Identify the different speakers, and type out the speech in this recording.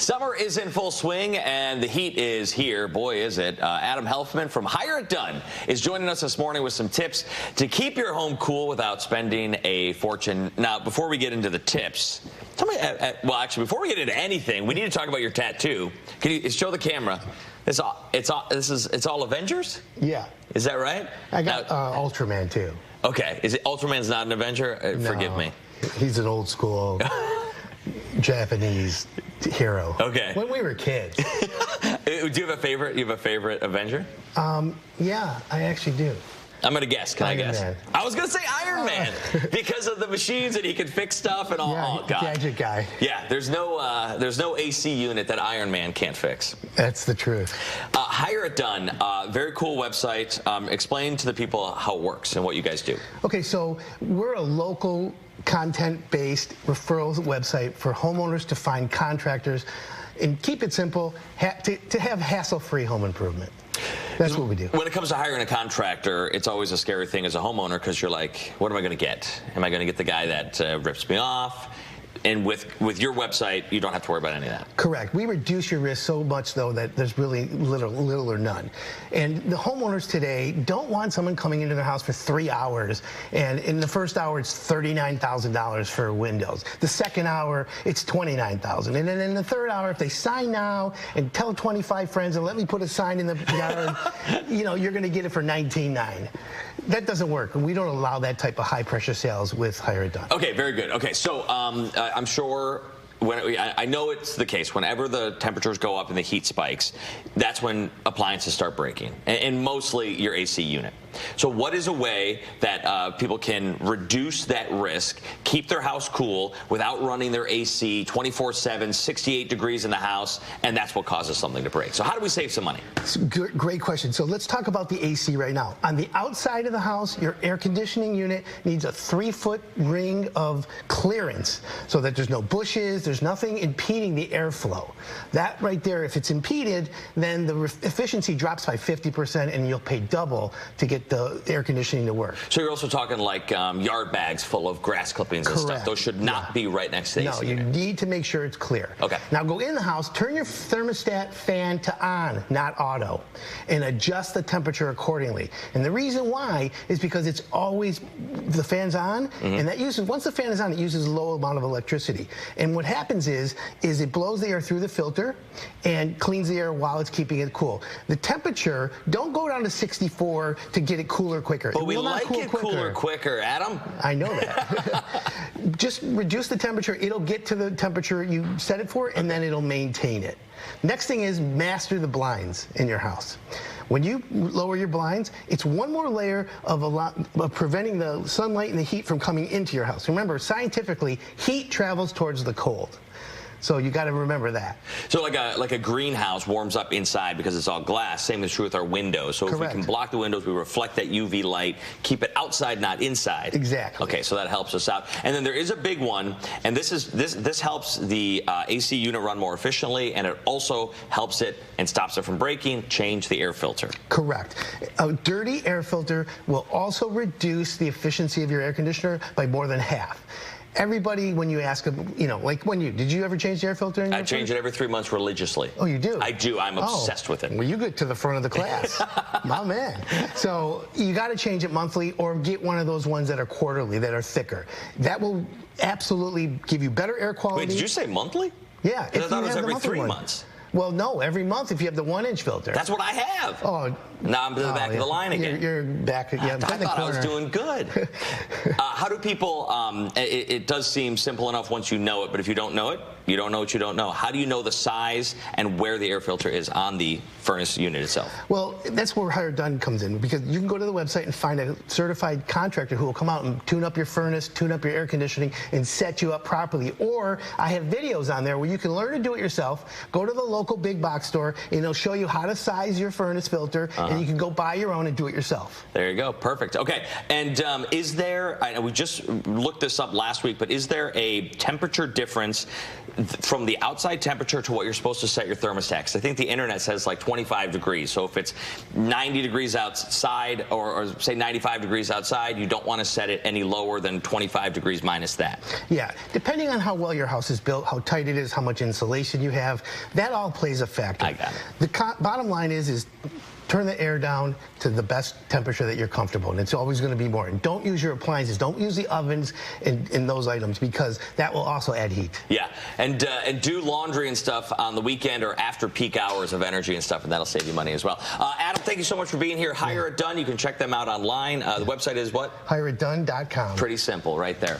Speaker 1: Summer is in full swing, and the heat is here. Boy, is it. Adam Helfman from Hire It Done is joining us this morning with some tips to keep your home cool without spending a fortune. Now, before we get into the tips, tell me, well, actually, before we get into anything, we need to talk about your tattoo. Can you show the camera? It's all Avengers?
Speaker 2: Yeah.
Speaker 1: Is that right?
Speaker 2: I got Ultraman, too.
Speaker 1: Okay. Is it Ultraman's not an Avenger?
Speaker 2: No,
Speaker 1: forgive me.
Speaker 2: He's an old school Japanese hero.
Speaker 1: Okay.
Speaker 2: When we were kids.
Speaker 1: Do you have a favorite? You have a favorite Avenger?
Speaker 2: Yeah, I actually do.
Speaker 1: I'm going to guess. Can I guess?
Speaker 2: Man.
Speaker 1: I was going to say Iron Man because of the machines and he can fix stuff and all.
Speaker 2: Yeah,
Speaker 1: oh, God.
Speaker 2: Gadget guy.
Speaker 1: Yeah, there's no AC unit that Iron Man can't fix.
Speaker 2: That's the truth.
Speaker 1: Hire It Done, very cool website. Explain to the people how it works and what you guys do.
Speaker 2: Okay, so we're a local content-based referrals website for homeowners to find contractors and keep it simple, to have hassle-free home improvement. That's what we do.
Speaker 1: When it comes to hiring a contractor, it's always a scary thing as a homeowner because you're like, what am I going to get? Am I going to get the guy that rips me off? And with your website, you don't have to worry about any of that.
Speaker 2: Correct. We reduce your risk so much, though, that there's really little or none. And the homeowners today don't want someone coming into their house for 3 hours, and in the first hour, it's $39,000 for windows. The second hour, it's $29,000. And then in the third hour, if they sign now and tell 25 friends and let me put a sign in the yard, you're going to get it for $19,900. That doesn't work. We don't allow that type of high-pressure sales with Hire It Done.
Speaker 1: Okay, very good. Okay, so I'm sure I know it's the case. Whenever the temperatures go up and the heat spikes, that's when appliances start breaking, and mostly your AC unit. So what is a way that people can reduce that risk, keep their house cool without running their AC 24/7, 68 degrees in the house, and that's what causes something to break? So how do we save some money?
Speaker 2: Great question. So let's talk about the AC right now. On the outside of the house, your air conditioning unit needs a 3-foot ring of clearance so that there's no bushes, there's nothing impeding the airflow. That right there, if it's impeded, then the efficiency drops by 50% and you'll pay double to get the air conditioning to work.
Speaker 1: So you're also talking like yard bags full of grass clippings and stuff. Those should not be right next to the AC.
Speaker 2: No, you need to make sure it's clear.
Speaker 1: Okay.
Speaker 2: Now go in the house, turn your thermostat fan to on, not auto, and adjust the temperature accordingly. And the reason why is because it's always, the fan's on, and that uses, once the fan is on, it uses a low amount of electricity. And what happens is it blows the air through the filter and cleans the air while it's keeping it cool. The temperature, don't go down to 64 to get it cooler quicker.
Speaker 1: But we like it cooler quicker, Adam.
Speaker 2: I know that. Just reduce the temperature. It'll get to the temperature you set it for, and then it'll maintain it. Next thing is master the blinds in your house. When you lower your blinds, it's one more layer of preventing the sunlight and the heat from coming into your house. Remember, scientifically, heat travels towards the cold. So you got to remember that.
Speaker 1: So like a greenhouse warms up inside because it's all glass. Same is true with our windows. So
Speaker 2: Correct.
Speaker 1: if we can block the windows, we reflect that UV light, keep it outside, not inside.
Speaker 2: Exactly.
Speaker 1: Okay, so that helps us out. And then there is a big one, and this helps the AC unit run more efficiently, and it also helps it and stops it from breaking. Change the air filter.
Speaker 2: Correct. A dirty air filter will also reduce the efficiency of your air conditioner by more than half. Everybody, when you ask them, like did you ever change the air filter in your
Speaker 1: I change it every 3 months religiously.
Speaker 2: Oh, you do?
Speaker 1: I do. I'm obsessed with it.
Speaker 2: Well, you get to the front of the class. My man. So you got to change it monthly or get one of those ones that are quarterly, that are thicker. That will absolutely give you better air quality.
Speaker 1: Wait, did you say monthly?
Speaker 2: Yeah.
Speaker 1: I thought it was every 3 months.
Speaker 2: Well, no, every month if you have the 1-inch filter.
Speaker 1: That's what I have.
Speaker 2: Oh.
Speaker 1: Now I'm to the back of the line again.
Speaker 2: You're back again.
Speaker 1: I thought I was doing good. How do people, it does seem simple enough once you know it, but if you don't know it, you don't know what you don't know. How do you know the size and where the air filter is on the furnace unit itself?
Speaker 2: Well, that's where Hire It Done comes in, because you can go to the website and find a certified contractor who will come out and tune up your furnace, tune up your air conditioning, and set you up properly. Or I have videos on there where you can learn to do it yourself. Go to the local big box store, and it'll show you how to size your furnace filter, and you can go buy your own and do it yourself.
Speaker 1: There you go. Perfect. Okay. And is there, we just looked this up last week, but is there a temperature difference from the outside temperature to what you're supposed to set your thermostat. 'Cause I think the internet says like 25 degrees. So if it's 90 degrees outside or say 95 degrees outside, you don't want to set it any lower than 25 degrees minus that.
Speaker 2: Yeah, depending on how well your house is built, how tight it is, how much insulation you have, that all plays a factor.
Speaker 1: I got it.
Speaker 2: The bottom line is turn the air down to the best temperature that you're comfortable in. It's always going to be more. And don't use your appliances. Don't use the ovens in those items, because that will also add heat.
Speaker 1: Yeah, and do laundry and stuff on the weekend or after peak hours of energy and stuff, and that'll save you money as well. Adam, thank you so much for being here. Hire It Done. You can check them out online. The website is what?
Speaker 2: HireItDone.com.
Speaker 1: Pretty simple right there.